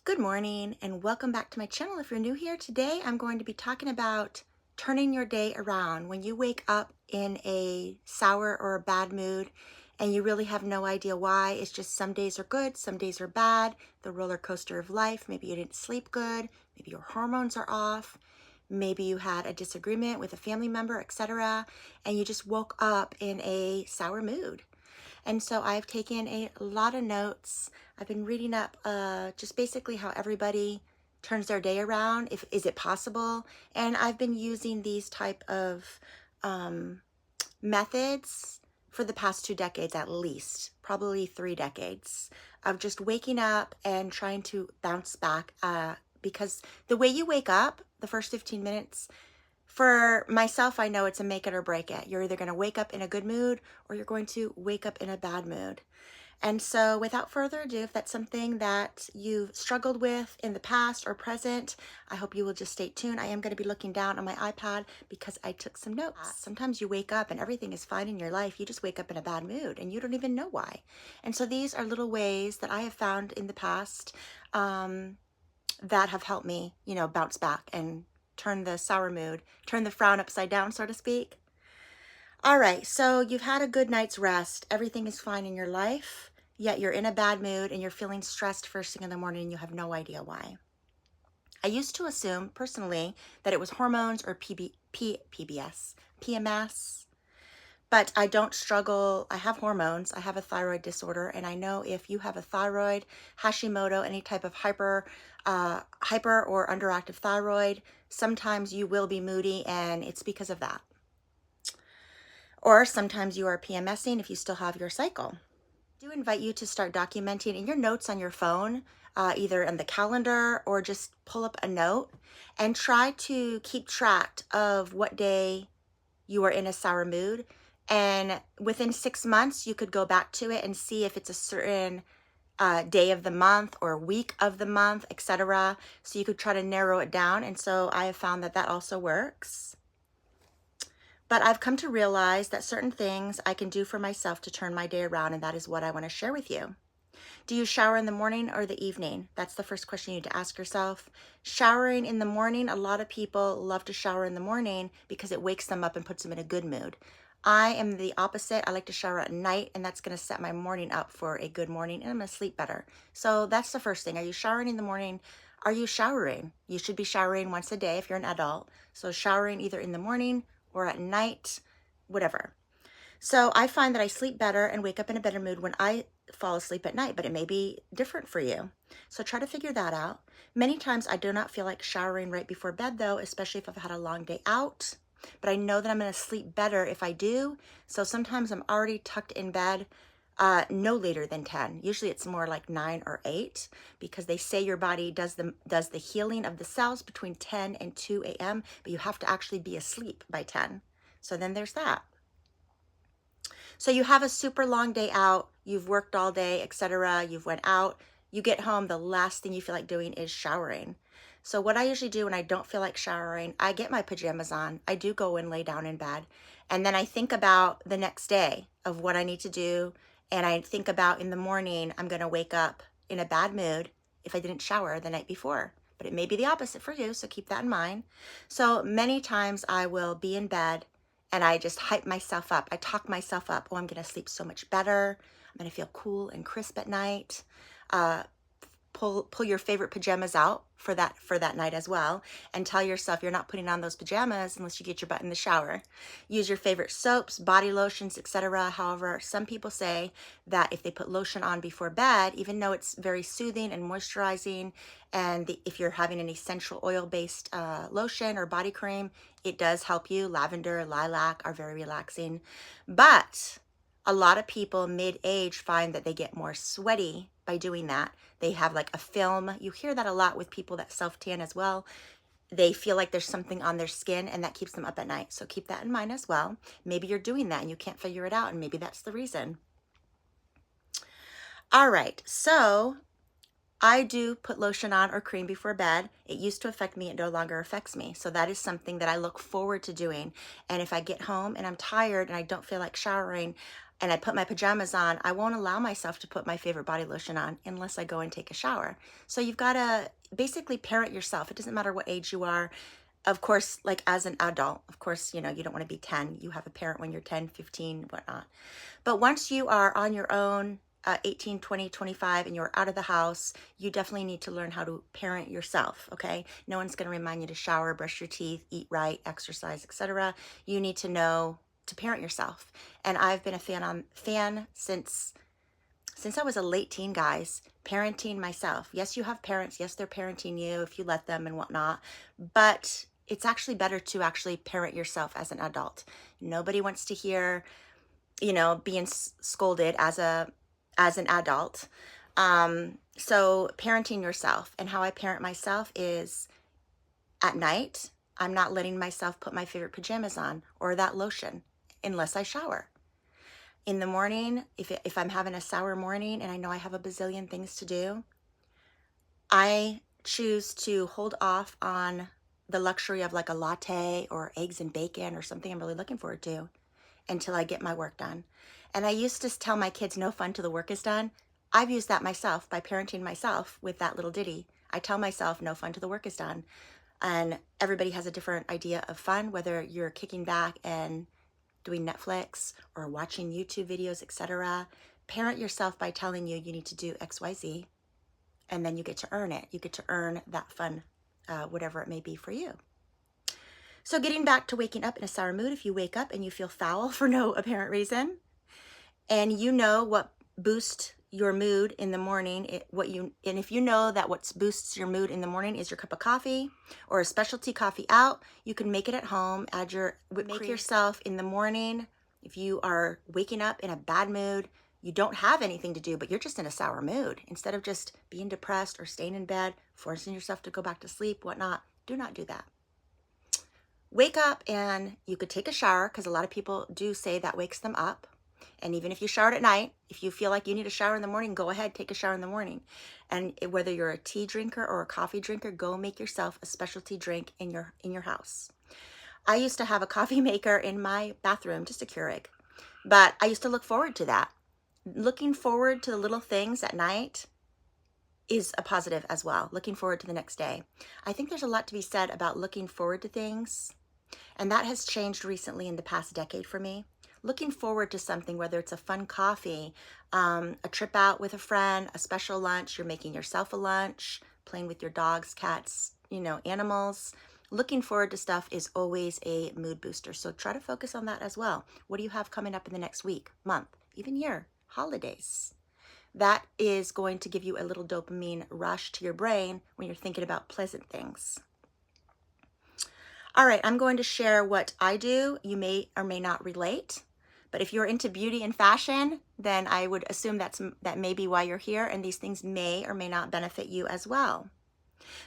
Good morning and welcome back to my channel. If you're new here today, I'm going to be talking about turning your day around. When you wake up in a sour or a bad mood and you really have no idea why, it's just some days are good, some days are bad, the roller coaster of life. Maybe you didn't sleep good, maybe your hormones are off, maybe you had a disagreement with a family member, etc., and you just woke up in a sour mood. And so I've taken a lot of notes. I've been reading up just basically how everybody turns their day around. Is it possible? And I've been using these type of methods for the past 2 decades at least, probably 3 decades, of just waking up and trying to bounce back. Because the way you wake up, the first 15 minutes, for myself, I know it's a make it or break it. You're either going to wake up in a good mood or you're going to wake up in a bad mood. And so without further ado, if that's something that you've struggled with in the past or present, I hope you will just stay tuned. I am going to be looking down on my iPad because I took some notes. Sometimes you wake up and everything is fine in your life. You just wake up in a bad mood and you don't even know why. And so these are little ways that I have found in the past that have helped me, bounce back and turn the sour mood, turn the frown upside down, so to speak. All right, so you've had a good night's rest. Everything is fine in your life, yet you're in a bad mood and you're feeling stressed first thing in the morning and you have no idea why. I used to assume personally that it was hormones or PMS, but I don't struggle. I have hormones. I have a thyroid disorder, and I know if you have a thyroid, Hashimoto, any type of hyper or underactive thyroid, sometimes you will be moody, and it's because of that. Or sometimes you are PMSing if you still have your cycle. I do invite you to start documenting in your notes on your phone, either in the calendar or just pull up a note and try to keep track of what day you are in a sour mood. And within 6 months, you could go back to it and see if it's a certain day of the month or week of the month, etc. So you could try to narrow it down. And so I have found that that also works. But I've come to realize that certain things I can do for myself to turn my day around, and that is what I want to share with you. Do you shower in the morning or the evening? That's the first question you need to ask yourself. Showering in the morning, a lot of people love to shower in the morning because it wakes them up and puts them in a good mood. I am the opposite. I like to shower at night, and that's going to set my morning up for a good morning, and I'm going to sleep better. So that's the first thing. Are you showering in the morning? Are you showering? You should be showering once a day if you're an adult. So showering either in the morning or at night, whatever. So I find that I sleep better and wake up in a better mood when I fall asleep at night, but it may be different for you. So try to figure that out. Many times I do not feel like showering right before bed though, especially if I've had a long day out, but I know that I'm going to sleep better if I do. So sometimes I'm already tucked in bed no later than 10. Usually it's more like 9 or 8 because they say your body does the healing of the cells between 10 and 2 a.m., but you have to actually be asleep by 10. So then there's that. So you have a super long day out, you've worked all day, etc. You've went out, you get home, the last thing you feel like doing is showering. So what I usually do when I don't feel like showering, I get my pajamas on. I do go and lay down in bed. And then I think about the next day of what I need to do. And I think about in the morning, I'm going to wake up in a bad mood if I didn't shower the night before. But it may be the opposite for you, so keep that in mind. So many times I will be in bed and I just hype myself up. I talk myself up. Oh, I'm going to sleep so much better. I'm going to feel cool and crisp at night. Pull your favorite pajamas out for that night as well, and tell yourself you're not putting on those pajamas unless you get your butt in the shower. Use your favorite soaps, body lotions, etc. However, some people say that if they put lotion on before bed, even though it's very soothing and moisturizing, and if you're having an essential oil-based lotion or body cream, it does help you. Lavender, lilac are very relaxing, but a lot of people mid-age find that they get more sweaty by doing that. They have like a film. You hear that a lot with people that self-tan as well. They feel like there's something on their skin and that keeps them up at night. So keep that in mind as well. Maybe you're doing that and you can't figure it out, and maybe that's the reason. All right, so I do put lotion on or cream before bed. It used to affect me. It no longer affects me. So that is something that I look forward to doing. And if I get home and I'm tired and I don't feel like showering, and I put my pajamas on, I won't allow myself to put my favorite body lotion on unless I go and take a shower. So you've got to basically parent yourself. It doesn't matter what age you are. Of course, like as an adult, of course, you know, you don't want to be 10. You have a parent when you're 10, 15, whatnot. But once you are on your own, 18, 20, 25, and you're out of the house, you definitely need to learn how to parent yourself, okay? No one's going to remind you to shower, brush your teeth, eat right, exercise, etc. You need to know to parent yourself. And I've been a fan since I was a late teen, guys, parenting myself. Yes, you have parents. Yes, they're parenting you if you let them and whatnot. But it's actually better to actually parent yourself as an adult. Nobody wants to hear, you know, being scolded as an adult. So parenting yourself, and how I parent myself is at night, I'm not letting myself put my favorite pajamas on or that lotion unless I shower. In the morning, if I'm having a sour morning and I know I have a bazillion things to do, I choose to hold off on the luxury of like a latte or eggs and bacon or something I'm really looking forward to until I get my work done. And I used to tell my kids, no fun till the work is done. I've used that myself by parenting myself with that little ditty. I tell myself, no fun till the work is done. And everybody has a different idea of fun, whether you're kicking back and doing Netflix or watching YouTube videos, etc. Parent yourself by telling you need to do XYZ, and then you get to earn it. You get to earn that fun, whatever it may be for you. So getting back to waking up in a sour mood, if you wake up and you feel foul for no apparent reason, and you know what boosts your mood in the morning, and if you know that what boosts your mood in the morning is your cup of coffee or a specialty coffee out, you can make it at home. Add your whipped cream. Make yourself in the morning. If you are waking up in a bad mood, you don't have anything to do, but you're just in a sour mood. Instead of just being depressed or staying in bed, forcing yourself to go back to sleep, whatnot, do not do that. Wake up, and you could take a shower, because a lot of people do say that wakes them up. And even if you showered at night, if you feel like you need a shower in the morning, go ahead, take a shower in the morning. And whether you're a tea drinker or a coffee drinker, go make yourself a specialty drink in your house. I used to have a coffee maker in my bathroom, just a Keurig. But I used to look forward to that. Looking forward to the little things at night is a positive as well. Looking forward to the next day. I think there's a lot to be said about looking forward to things. And that has changed recently in the past decade for me. Looking forward to something, whether it's a fun coffee, a trip out with a friend, a special lunch, you're making yourself a lunch, playing with your dogs, cats, you know, animals. Looking forward to stuff is always a mood booster. So try to focus on that as well. What do you have coming up in the next week, month, even year, holidays? That is going to give you a little dopamine rush to your brain when you're thinking about pleasant things. All right, I'm going to share what I do. You may or may not relate. But if you're into beauty and fashion, then I would assume that may be why you're here, and these things may or may not benefit you as well.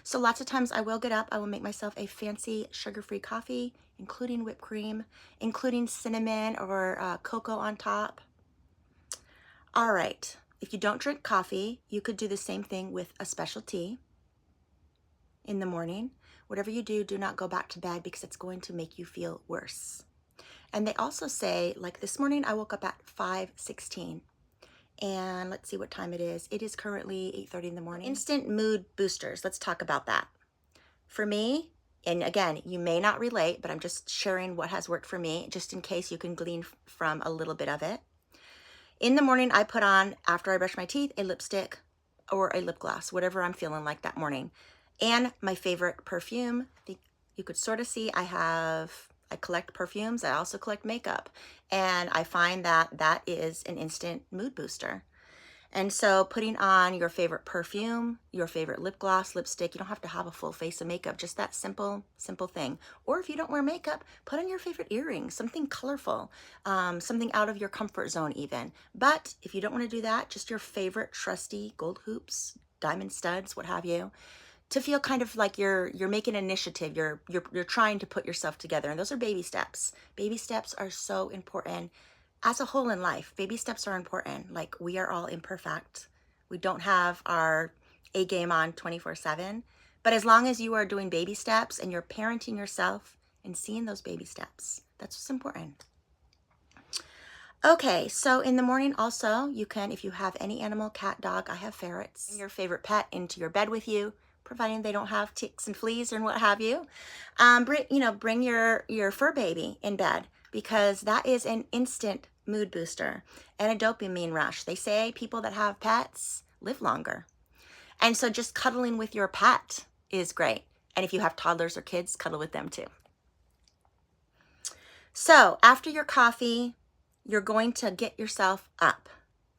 So lots of times I will get up, I will make myself a fancy sugar-free coffee, including whipped cream, including cinnamon or cocoa on top. All right, if you don't drink coffee, you could do the same thing with a special tea in the morning. Whatever you do, do not go back to bed, because it's going to make you feel worse. And they also say, like this morning, I woke up at 5:16. And let's see what time it is. It is currently 8:30 in the morning. Instant mood boosters. Let's talk about that. For me, and again, you may not relate, but I'm just sharing what has worked for me, just in case you can glean from a little bit of it. In the morning, I put on, after I brush my teeth, a lipstick or a lip gloss, whatever I'm feeling like that morning. And my favorite perfume. You could sort of see I collect perfumes. I also collect makeup. And I find that that is an instant mood booster. And so putting on your favorite perfume, your favorite lip gloss, lipstick, you don't have to have a full face of makeup, just that simple thing. Or if you don't wear makeup, put on your favorite earrings, something colorful, something out of your comfort zone even. But if you don't want to do that, just your favorite trusty gold hoops, diamond studs, what have you, to feel kind of like you're making an initiative, you're trying to put yourself together. And those are baby steps. Baby steps are so important as a whole in life. Baby steps are important. Like, we are all imperfect. We don't have our A game on 24/7. But as long as you are doing baby steps and you're parenting yourself and seeing those baby steps, that's what's important. Okay, so in the morning also, you can, if you have any animal, cat, dog, I have ferrets, bring your favorite pet into your bed with you, providing they don't have ticks and fleas and what have you. Bring your fur baby in bed, because that is an instant mood booster and a dopamine rush. They say people that have pets live longer. And so just cuddling with your pet is great. And if you have toddlers or kids, cuddle with them too. So after your coffee, you're going to get yourself up.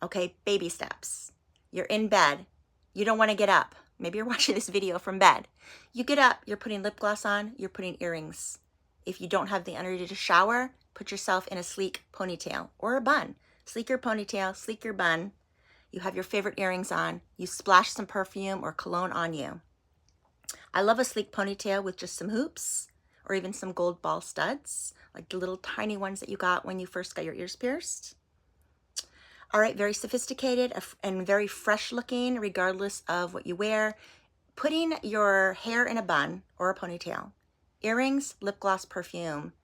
Okay, baby steps. You're in bed. You don't want to get up. Maybe you're watching this video from bed. You get up, you're putting lip gloss on, you're putting earrings. If you don't have the energy to shower, put yourself in a sleek ponytail or a bun. Sleek your ponytail, sleek your bun. You have your favorite earrings on. You splash some perfume or cologne on you. I love a sleek ponytail with just some hoops or even some gold ball studs, like the little tiny ones that you got when you first got your ears pierced. All right, very sophisticated and very fresh looking, regardless of what you wear. Putting your hair in a bun or a ponytail, earrings, lip gloss, perfume,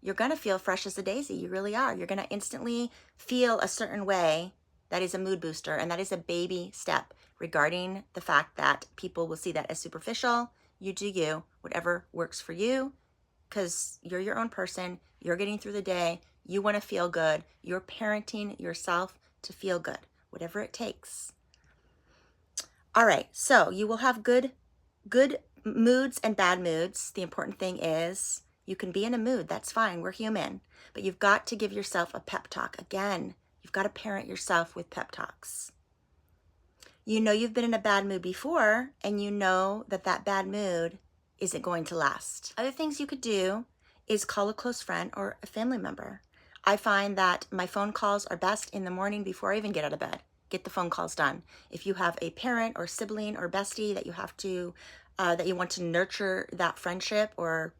you're gonna feel fresh as a daisy. You really are. You're gonna instantly feel a certain way. That is a mood booster, and that is a baby step regarding the fact that people will see that as superficial. You do you, whatever works for you, because you're your own person. You're getting through the day. You want to feel good. You're parenting yourself to feel good, whatever it takes. All right, so you will have good moods and bad moods. The important thing is you can be in a mood. That's fine. We're human. But you've got to give yourself a pep talk. Again, you've got to parent yourself with pep talks. You know you've been in a bad mood before, and you know that that bad mood isn't going to last. Other things you could do is call a close friend or a family member. I find that my phone calls are best in the morning before I even get out of bed. Get the phone calls done. If you have a parent or sibling or bestie that you have to, that you want to nurture that friendship or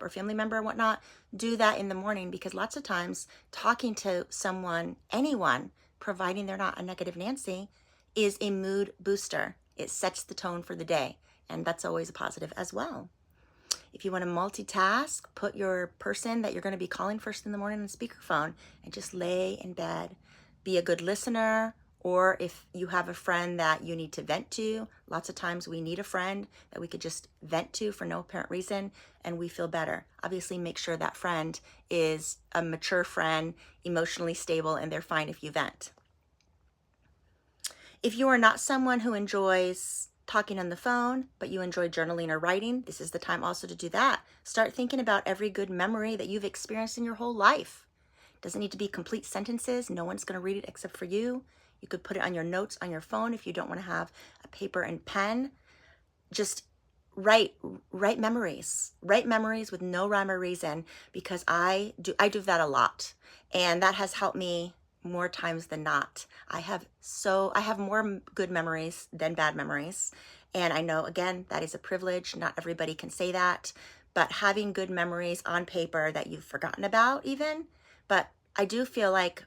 family member and whatnot, do that in the morning, because lots of times talking to someone, anyone, providing they're not a negative Nancy, is a mood booster. It sets the tone for the day, and that's always a positive as well. If you want to multitask, put your person that you're going to be calling first in the morning on speakerphone and just lay in bed. Be a good listener, or if you have a friend that you need to vent to, lots of times we need a friend that we could just vent to for no apparent reason and we feel better. Obviously, make sure that friend is a mature friend, emotionally stable, and they're fine if you vent. If you are not someone who enjoys talking on the phone, but you enjoy journaling or writing, this is the time also to do that. Start thinking about every good memory that you've experienced in your whole life. It doesn't need to be complete sentences. No one's going to read it except for you. You could put it on your notes on your phone if you don't want to have a paper and pen. Just write memories. Write memories with no rhyme or reason, because I do that a lot, and that has helped me more times than not. I have more good memories than bad memories. And I know, again, that is a privilege. Not everybody can say that, but having good memories on paper that you've forgotten about even, but I do feel like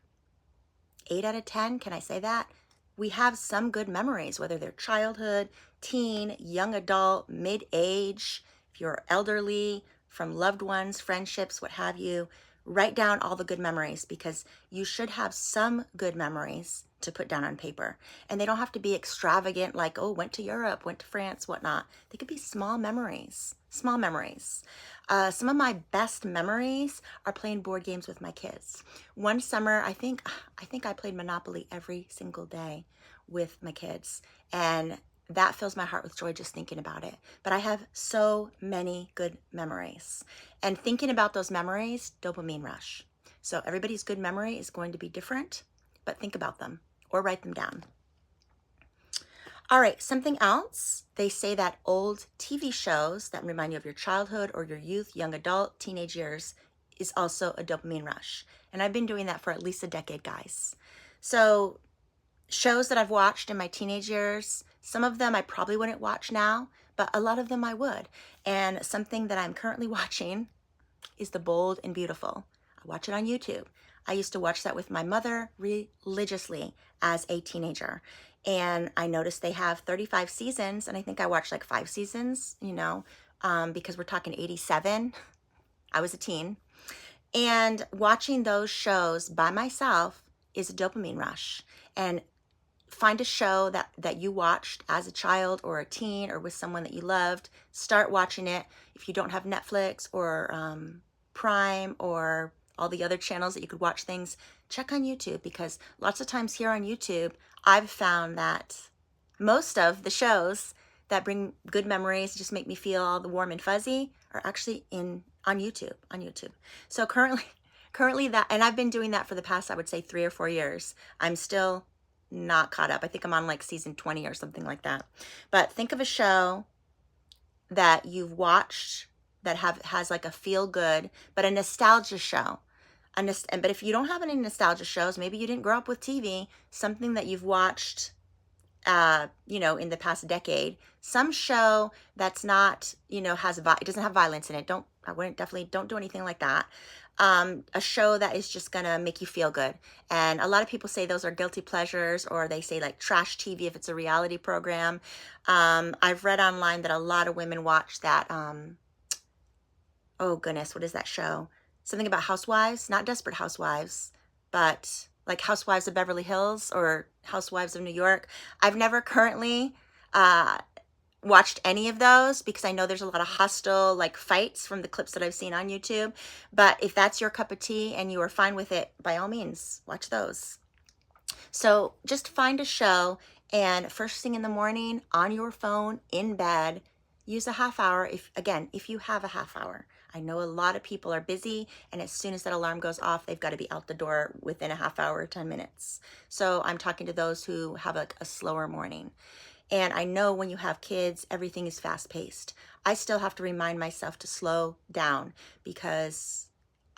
8 out of 10, can I say that? We have some good memories, whether they're childhood, teen, young adult, mid-age, if you're elderly, from loved ones, friendships, what have you. Write down all the good memories, because you should have some good memories to put down on paper. And they don't have to be extravagant, like, oh, went to Europe, went to France, whatnot. They could be small memories, small memories. Some of my best memories are playing board games with my kids. One summer, I think I played Monopoly every single day with my kids. And that fills my heart with joy just thinking about it. But I have so many good memories. And thinking about those memories, dopamine rush. So everybody's good memory is going to be different, but think about them or write them down. All right, something else. They say that old TV shows that remind you of your childhood or your youth, young adult, teenage years is also a dopamine rush. And I've been doing that for at least a decade, guys. So shows that I've watched in my teenage years, some of them I probably wouldn't watch now, but a lot of them I would. And something that I'm currently watching is The Bold and Beautiful. I watch it on YouTube. I used to watch that with my mother religiously as a teenager. And I noticed they have 35 seasons, and I think I watched like 5 seasons, because we're talking 87. I was a teen. And watching those shows by myself is a dopamine rush. And find a show that you watched as a child or a teen or with someone that you loved. Start watching it. If you don't have Netflix or Prime or all the other channels that you could watch things, check on YouTube, because lots of times here on YouTube, I've found that most of the shows that bring good memories, just make me feel all the warm and fuzzy, are actually on YouTube. So currently that, and I've been doing that for the past, I would say 3 or 4 years. I'm still not caught up. I think I'm on like season 20 or something like that. But think of a show that you've watched that has like a feel good, but a nostalgia show. But if you don't have any nostalgia shows, maybe you didn't grow up with TV, something that you've watched in the past decade, some show that's not, it doesn't have violence in it. Don't do anything like that. A show that is just gonna make you feel good. And a lot of people say those are guilty pleasures, or they say like trash TV if it's a reality program. I've read online that a lot of women watch that, oh goodness, what is that show? Something about housewives, not Desperate Housewives, but like Housewives of Beverly Hills or Housewives of New York. I've never currently watched any of those, because I know there's a lot of hostile like fights from the clips that I've seen on YouTube. But if that's your cup of tea and you are fine with it, by all means, watch those. So just find a show, and first thing in the morning, on your phone, in bed, use a half hour. If you have a half hour. I know a lot of people are busy, and as soon as that alarm goes off, they've got to be out the door within a half hour or 10 minutes. So I'm talking to those who have a slower morning. And I know when you have kids, everything is fast paced. I still have to remind myself to slow down, because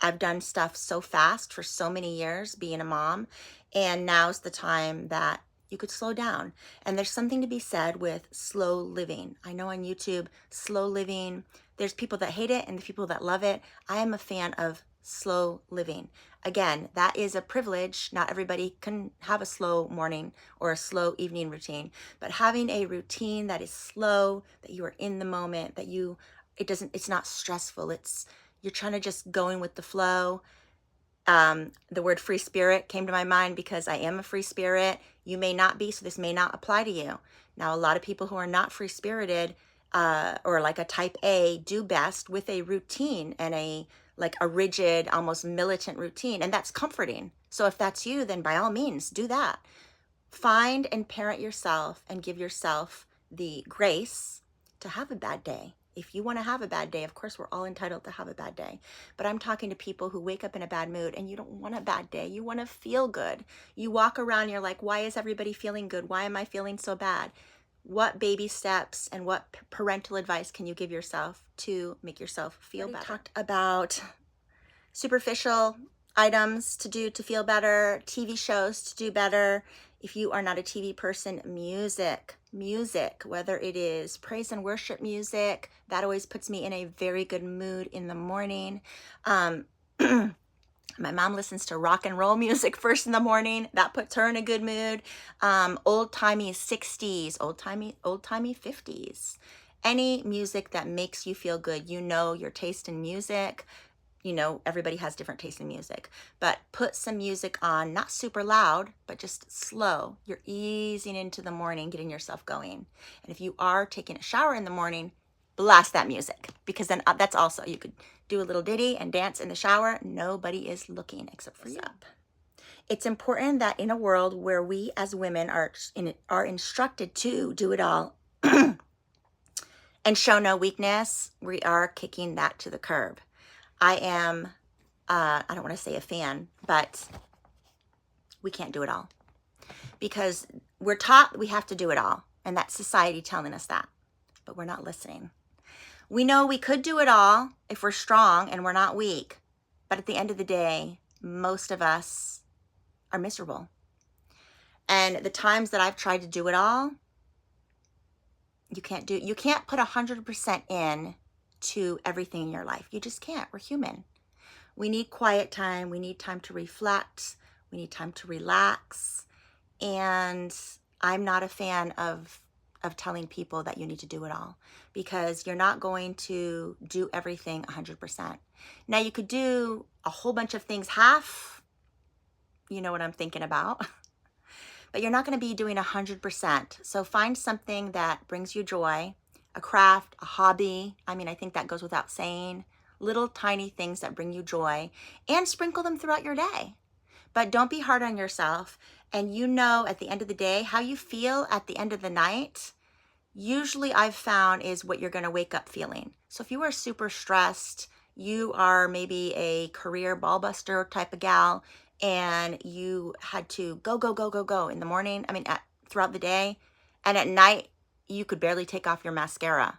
I've done stuff so fast for so many years being a mom. And now's the time that you could slow down. And there's something to be said with slow living. I know on YouTube, slow living, there's people that hate it and the people that love it. I am a fan of slow living. Again, that is a privilege. Not everybody can have a slow morning or a slow evening routine, but having a routine that is slow, that you are in the moment, that it's not stressful. You're trying to just going with the flow. The word free spirit came to my mind because I am a free spirit. You may not be, so this may not apply to you. Now, a lot of people who are not free spirited, or like a type A, do best with a routine and a rigid, almost militant routine, and that's comforting. So if that's you, then by all means, do that. Find and parent yourself and give yourself the grace to have a bad day. If you want to have a bad day, of course, we're all entitled to have a bad day. But I'm talking to people who wake up in a bad mood, and you don't want a bad day. You want to feel good. You walk around, you're like, why is everybody feeling good? Why am I feeling so bad? What baby steps and what parental advice can you give yourself to make yourself feel better? We talked about superficial items to do to feel better, TV shows to do better. If you are not a TV person, music, whether it is praise and worship music, that always puts me in a very good mood in the morning. My mom listens to rock and roll music first in the morning. That puts her in a good mood. Old-timey 60s, old-timey 50s. Any music that makes you feel good. You know your taste in music. Everybody has different taste in music. But put some music on, not super loud, but just slow. You're easing into the morning, getting yourself going. And if you are taking a shower in the morning, blast that music, because then that's also, you could do a little ditty and dance in the shower. Nobody is looking except for you. It's important that in a world where we as women are instructed to do it all and show no weakness, we are kicking that to the curb. I am, I don't want to say a fan, but we can't do it all, because we're taught we have to do it all, and that's society telling us that, but we're not listening. We know we could do it all if we're strong and we're not weak, but at the end of the day, most of us are miserable. And the times that I've tried to do it all, you can't put 100% in to everything in your life. You just can't. We're human. We need quiet time. We need time to reflect. We need time to relax. And I'm not a fan of of telling people that you need to do it all, because you're not going to do everything 100%. Now, you could do a whole bunch of things half, you know what I'm thinking about, but you're not going to be doing 100%. So find something that brings you joy, a craft, a hobby. I mean, I think that goes without saying. Little tiny things that bring you joy, and sprinkle them throughout your day. But don't be hard on yourself. And you know, at the end of the day, how you feel at the end of the night, usually I've found is what you're going to wake up feeling. So if you are super stressed, you are maybe a career ball buster type of gal, and you had to go in the morning, throughout the day, and at night, you could barely take off your mascara.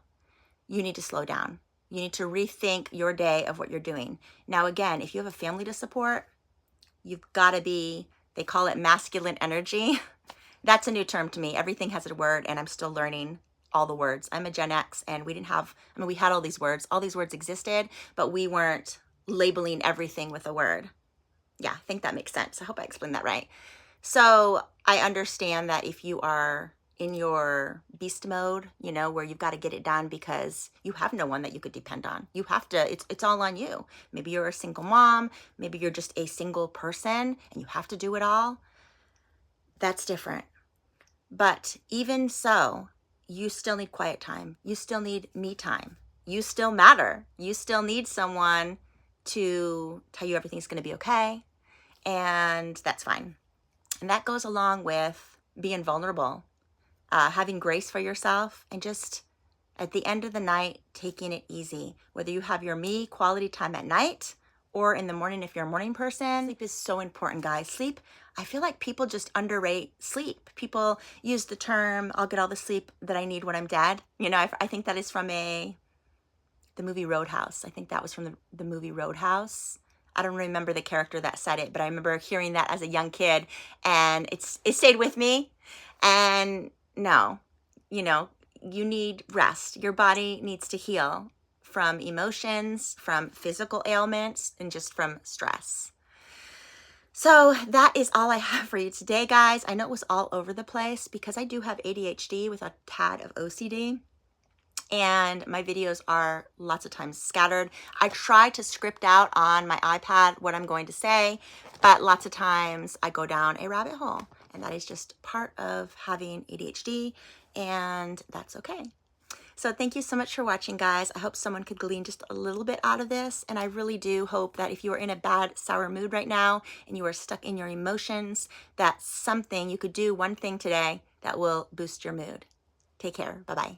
You need to slow down. You need to rethink your day of what you're doing. Now, again, if you have a family to support, you've got to be, they call it masculine energy. That's a new term to me. Everything has a word, and I'm still learning all the words. I'm a Gen X, and we didn't have, we had all these words. All these words existed, but we weren't labeling everything with a word. Yeah, I think that makes sense. I hope I explained that right. So I understand that if you are in your beast mode, you know, where you've got to get it done because you have no one that you could depend on. You have to, it's all on you. Maybe you're a single mom, maybe you're just a single person and you have to do it all. That's different. But even so, you still need quiet time. You still need me time. You still matter. You still need someone to tell you everything's going to be okay. And that's fine. And that goes along with being vulnerable, having grace for yourself, and just at the end of the night, taking it easy. Whether you have your me quality time at night or in the morning if you're a morning person. Sleep is so important, guys. Sleep, I feel like people just underrate sleep. People use the term, I'll get all the sleep that I need when I'm dead. You know, I think that is from the movie Roadhouse. I think that was from the movie Roadhouse. I don't remember the character that said it, but I remember hearing that as a young kid, and it stayed with me. And no, you know, you need rest. Your body needs to heal from emotions, from physical ailments, and just from stress. So that is all I have for you today, guys. I know it was all over the place because I do have ADHD with a tad of OCD. And my videos are lots of times scattered. I try to script out on my iPad what I'm going to say, but lots of times I go down a rabbit hole, and that is just part of having ADHD, and that's okay. So thank you so much for watching, guys. I hope someone could glean just a little bit out of this, and I really do hope that if you are in a bad, sour mood right now and you are stuck in your emotions, that something you could do, one thing today that will boost your mood. Take care. Bye-bye.